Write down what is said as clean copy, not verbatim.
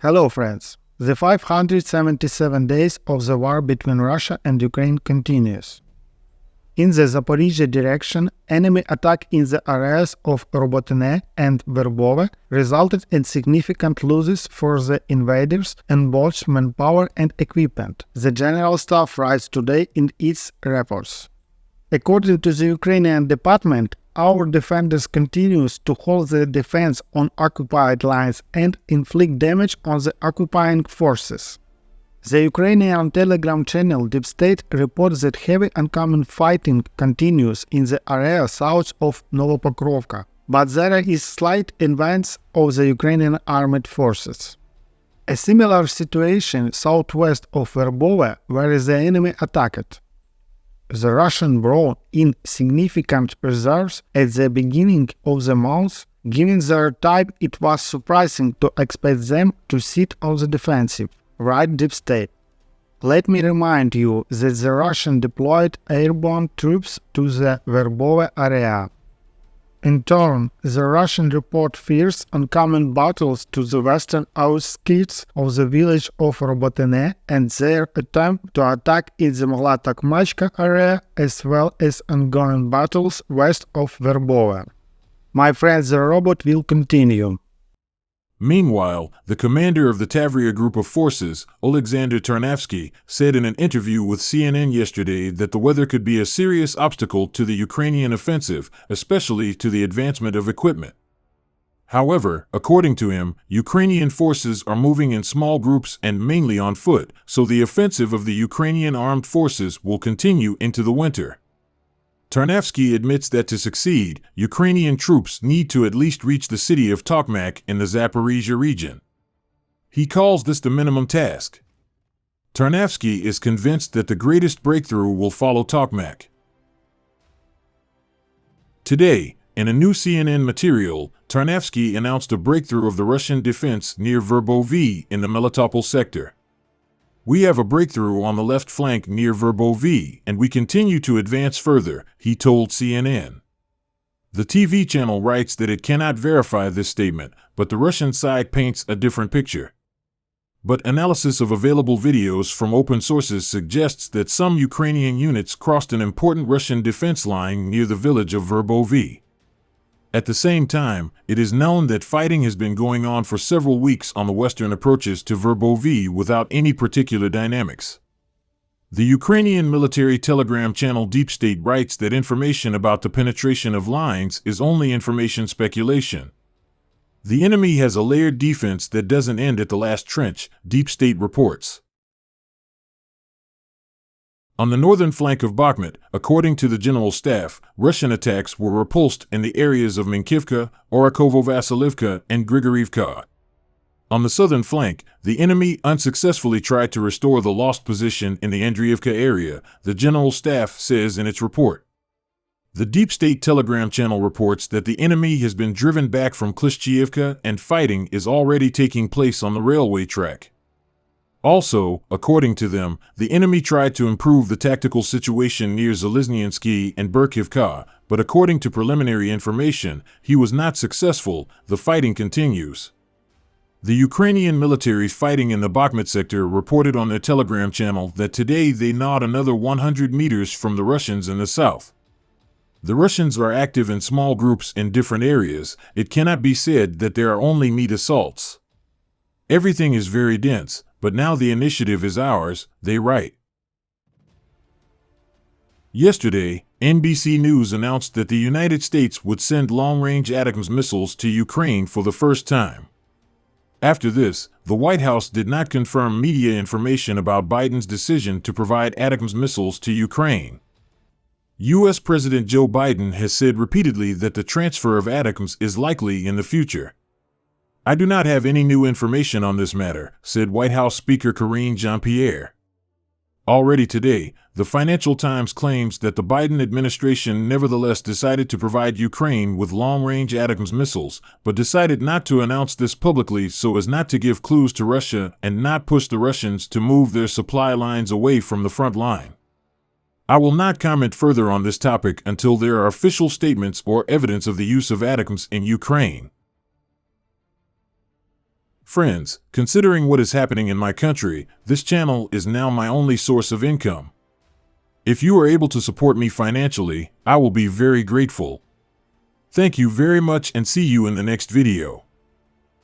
Hello friends! The 577 days of the war between Russia and Ukraine continues. In the Zaporizhzhia direction, enemy attack in the areas of Robotyne and Verbove resulted in significant losses for the invaders in both manpower and equipment, the General Staff writes today in its reports. According to the Ukrainian department, our defenders continue to hold the defense on occupied lines and inflict damage on the occupying forces. The Ukrainian telegram channel Deep State reports that heavy oncoming fighting continues in the area south of Novopokrovka, but there is slight advance of the Ukrainian armed forces. A similar situation southwest of Verbove, where the enemy attacked. The Russian brought in significant reserves at the beginning of the month. Given their type, it was surprising to expect them to sit on the defensive, writes Deep State. Let me remind you that the Russian deployed airborne troops to the Verbove area. In turn, the Russian report fears oncoming battles to the western outskirts of the village of Robotyne and their attempt to attack in the Mala-Tokmachka area, as well as ongoing battles west of Verbove. My friends, the robot will continue. Meanwhile, the commander of the Tavria group of forces, Alexander Tarnavsky, said in an interview with CNN yesterday that the weather could be a serious obstacle to the Ukrainian offensive, especially to the advancement of equipment. However, according to him, Ukrainian forces are moving in small groups and mainly on foot, so the offensive of the Ukrainian armed forces will continue into the winter. Tarnavsky admits that to succeed, Ukrainian troops need to at least reach the city of Tokmak in the Zaporizhzhia region. He calls this the minimum task. Tarnavsky is convinced that the greatest breakthrough will follow Tokmak. Today, in a new CNN material, Tarnavsky announced a breakthrough of the Russian defense near Verbove in the Melitopol sector. We have a breakthrough on the left flank near Verbove, and we continue to advance further, he told CNN. The TV channel writes that it cannot verify this statement, but the Russian side paints a different picture. But analysis of available videos from open sources suggests that some Ukrainian units crossed an important Russian defense line near the village of Verbove. At the same time, it is known that fighting has been going on for several weeks on the western approaches to Verbove without any particular dynamics. The Ukrainian military telegram channel Deep State writes that information about the penetration of lines is only information speculation. The enemy has a layered defense that doesn't end at the last trench, Deep State reports. On the northern flank of Bakhmut, according to the General Staff, Russian attacks were repulsed in the areas of Minkivka, Orakovo-Vasilivka, and Grigoriivka. On the southern flank, the enemy unsuccessfully tried to restore the lost position in the Andriivka area, the General Staff says in its report. The Deep State Telegram channel reports that the enemy has been driven back from Klishchiivka and fighting is already taking place on the railway track. Also, according to them, the enemy tried to improve the tactical situation near Zalizniansky and Berkivka, but according to preliminary information, he was not successful. The fighting continues. The Ukrainian military fighting in the Bakhmut sector reported on their Telegram channel that today they gnawed another 100 meters from the Russians in the south. The Russians are active in small groups in different areas. It cannot be said that there are only meat assaults. Everything is very dense. But now the initiative is ours, they write. Yesterday, NBC News announced that the United States would send long-range ATACMS missiles to Ukraine for the first time. After this, the White House did not confirm media information about Biden's decision to provide ATACMS missiles to Ukraine. U.S. President Joe Biden has said repeatedly that the transfer of ATACMS is likely in the future. I do not have any new information on this matter, said White House Speaker Karine Jean-Pierre. Already today, the Financial Times claims that the Biden administration nevertheless decided to provide Ukraine with long-range ATACMS missiles, but decided not to announce this publicly so as not to give clues to Russia and not push the Russians to move their supply lines away from the front line. I will not comment further on this topic until there are official statements or evidence of the use of ATACMS in Ukraine. Friends, considering what is happening in my country, this channel is now my only source of income. If you are able to support me financially, I will be very grateful. Thank you very much and see you in the next video.